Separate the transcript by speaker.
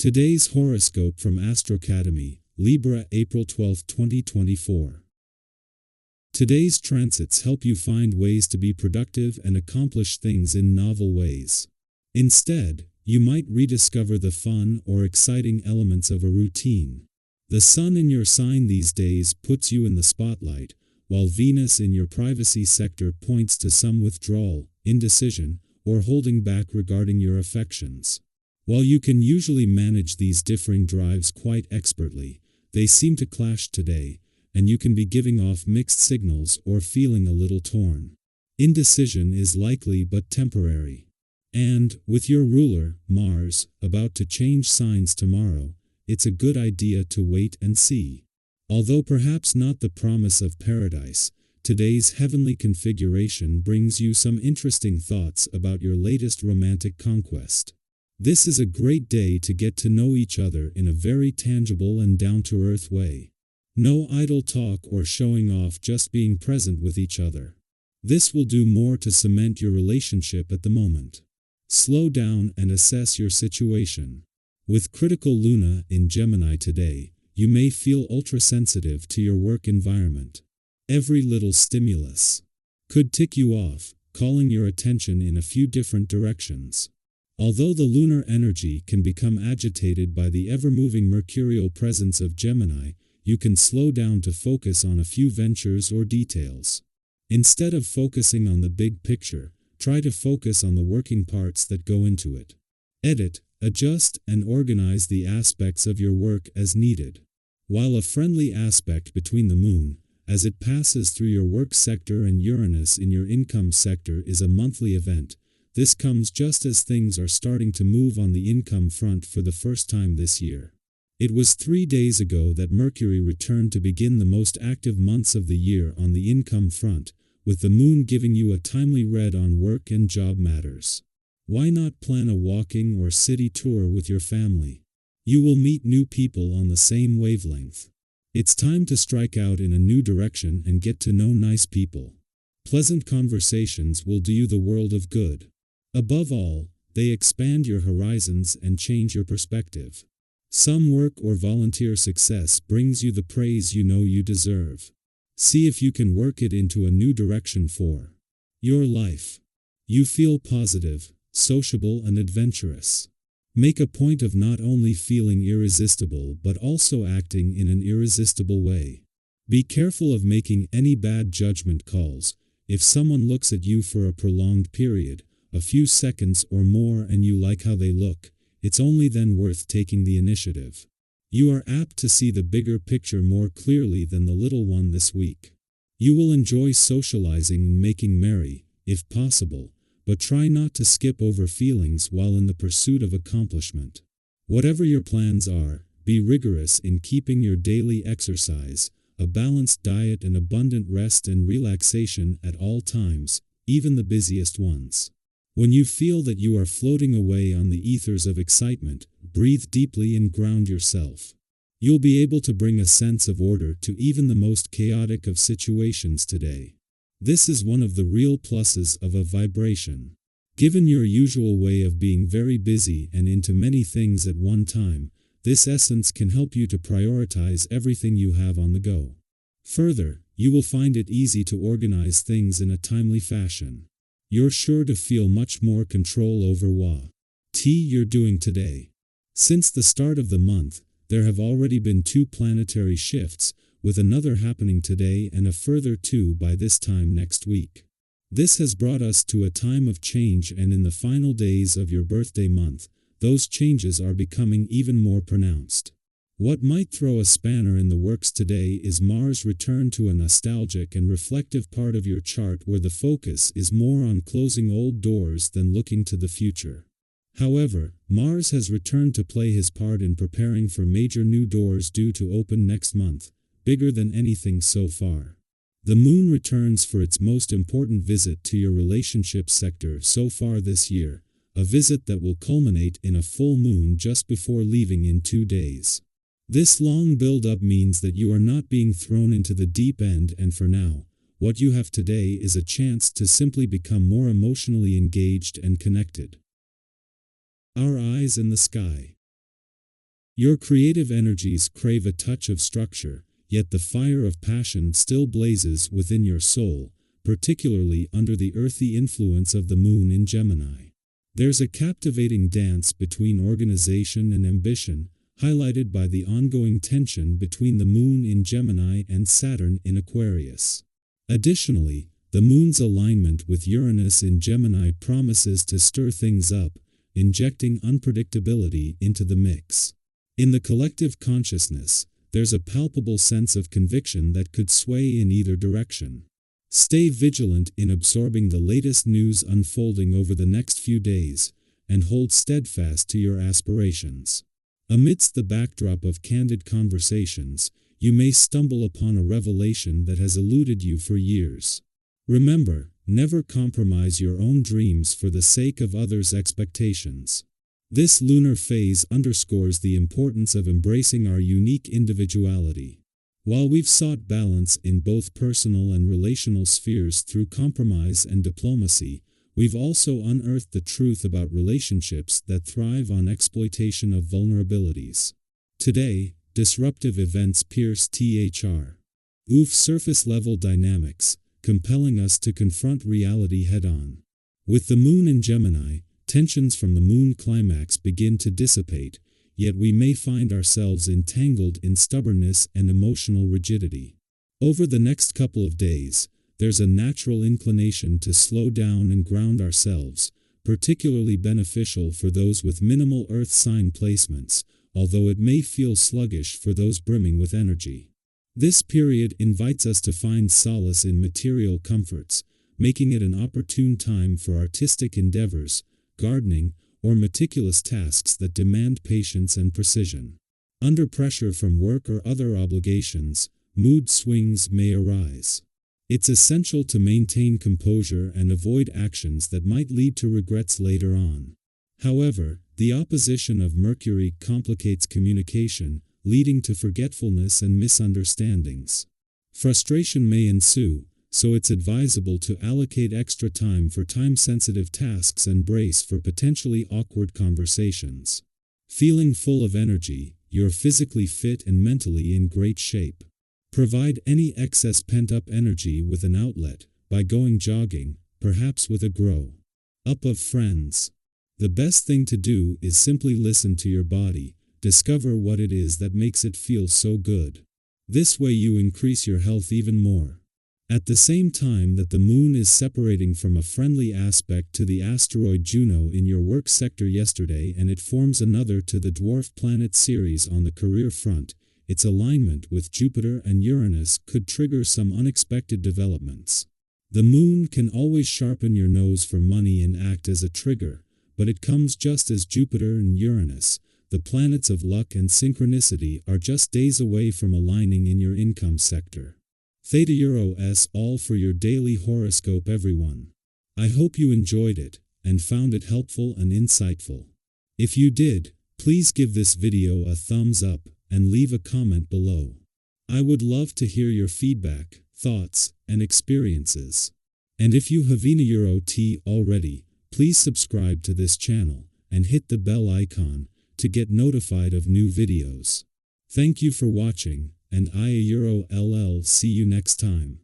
Speaker 1: Today's horoscope from Astrocademy, Libra, April 12, 2024. Today's transits help you find ways to be productive and accomplish things in novel ways. Instead, you might rediscover the fun or exciting elements of a routine. The sun in your sign these days puts you in the spotlight, while Venus in your privacy sector points to some withdrawal, indecision, or holding back regarding your affections. While you can usually manage these differing drives quite expertly, they seem to clash today, and you can be giving off mixed signals or feeling a little torn. Indecision is likely but temporary. And, with your ruler, Mars, about to change signs tomorrow, it's a good idea to wait and see. Although perhaps not the promise of paradise, today's heavenly configuration brings you some interesting thoughts about your latest romantic conquest. This is a great day to get to know each other in a very tangible and down-to-earth way. No idle talk or showing off, just being present with each other. This will do more to cement your relationship at the moment. Slow down and assess your situation. With critical Luna in Gemini today, you may feel ultra-sensitive to your work environment. Every little stimulus could tick you off, calling your attention in a few different directions. Although the lunar energy can become agitated by the ever-moving mercurial presence of Gemini, you can slow down to focus on a few ventures or details. Instead of focusing on the big picture, try to focus on the working parts that go into it. Edit, adjust, and organize the aspects of your work as needed. While a friendly aspect between the Moon, as it passes through your work sector, and Uranus in your income sector is a monthly event, this comes just as things are starting to move on the income front for the first time this year. It was 3 days ago that Mercury returned to begin the most active months of the year on the income front, with the Moon giving you a timely read on work and job matters. Why not plan a walking or city tour with your family? You will meet new people on the same wavelength. It's time to strike out in a new direction and get to know nice people. Pleasant conversations will do you the world of good. Above all, they expand your horizons and change your perspective. Some work or volunteer success brings you the praise you know you deserve. See if you can work it into a new direction for your life. You feel positive, sociable, and adventurous. Make a point of not only feeling irresistible but also acting in an irresistible way. Be careful of making any bad judgment calls. If someone looks at you for a prolonged period, a few seconds or more, and you like how they look, it's only then worth taking the initiative. You are apt to see the bigger picture more clearly than the little one this week. You will enjoy socializing and making merry, if possible, but try not to skip over feelings while in the pursuit of accomplishment. Whatever your plans are, be rigorous in keeping your daily exercise, a balanced diet, and abundant rest and relaxation at all times, even the busiest ones. When you feel that you are floating away on the ethers of excitement, breathe deeply and ground yourself. You'll be able to bring a sense of order to even the most chaotic of situations today. This is one of the real pluses of a vibration. Given your usual way of being very busy and into many things at one time, this essence can help you to prioritize everything you have on the go. Further, you will find it easy to organize things in a timely fashion. You're sure to feel much more control over what you're doing today. Since the start of the month, there have already been 2 planetary shifts, with another happening today and a further 2 by this time next week. This has brought us to a time of change, and in the final days of your birthday month, those changes are becoming even more pronounced. What might throw a spanner in the works today is Mars' return to a nostalgic and reflective part of your chart, where the focus is more on closing old doors than looking to the future. However, Mars has returned to play his part in preparing for major new doors due to open next month, bigger than anything so far. The Moon returns for its most important visit to your relationship sector so far this year, a visit that will culminate in a full moon just before leaving in 2 days. This long build-up means that you are not being thrown into the deep end, and for now, what you have today is a chance to simply become more emotionally engaged and connected. Our eyes in the sky. Your creative energies crave a touch of structure, yet the fire of passion still blazes within your soul, particularly under the earthy influence of the moon in Gemini. There's a captivating dance between organization and ambition, highlighted by the ongoing tension between the moon in Gemini and Saturn in Aquarius. Additionally, the moon's alignment with Uranus in Gemini promises to stir things up, injecting unpredictability into the mix. In the collective consciousness, there's a palpable sense of conviction that could sway in either direction. Stay vigilant in absorbing the latest news unfolding over the next few days, and hold steadfast to your aspirations. Amidst the backdrop of candid conversations, you may stumble upon a revelation that has eluded you for years. Remember, never compromise your own dreams for the sake of others' expectations. This lunar phase underscores the importance of embracing our unique individuality. While we've sought balance in both personal and relational spheres through compromise and diplomacy, we've also unearthed the truth about relationships that thrive on exploitation of vulnerabilities. Today, disruptive events pierce surface-level dynamics, compelling us to confront reality head-on. With the moon in Gemini, tensions from the moon climax begin to dissipate, yet we may find ourselves entangled in stubbornness and emotional rigidity. Over the next couple of days, there's a natural inclination to slow down and ground ourselves, particularly beneficial for those with minimal Earth sign placements, although it may feel sluggish for those brimming with energy. This period invites us to find solace in material comforts, making it an opportune time for artistic endeavors, gardening, or meticulous tasks that demand patience and precision. Under pressure from work or other obligations, mood swings may arise. It's essential to maintain composure and avoid actions that might lead to regrets later on. However, the opposition of Mercury complicates communication, leading to forgetfulness and misunderstandings. Frustration may ensue, so it's advisable to allocate extra time for time-sensitive tasks and brace for potentially awkward conversations. Feeling full of energy, you're physically fit and mentally in great shape. Provide any excess pent-up energy with an outlet, by going jogging, perhaps with a grow-up of friends. The best thing to do is simply listen to your body, discover what it is that makes it feel so good. This way you increase your health even more. At the same time that the moon is separating from a friendly aspect to the asteroid Juno in your work sector yesterday, and it forms another to the dwarf planet Ceres on the career front, its alignment with Jupiter and Uranus could trigger some unexpected developments. The moon can always sharpen your nose for money and act as a trigger, but it comes just as Jupiter and Uranus, the planets of luck and synchronicity, are just days away from aligning in your income sector. Theta Euros all for your daily horoscope, everyone. I hope you enjoyed it and found it helpful and insightful. If you did, please give this video a thumbs up and leave a comment below. I would love to hear your feedback, thoughts, and experiences. And if you have already, please subscribe to this channel and hit the bell icon to get notified of new videos. Thank you for watching, and see you next time.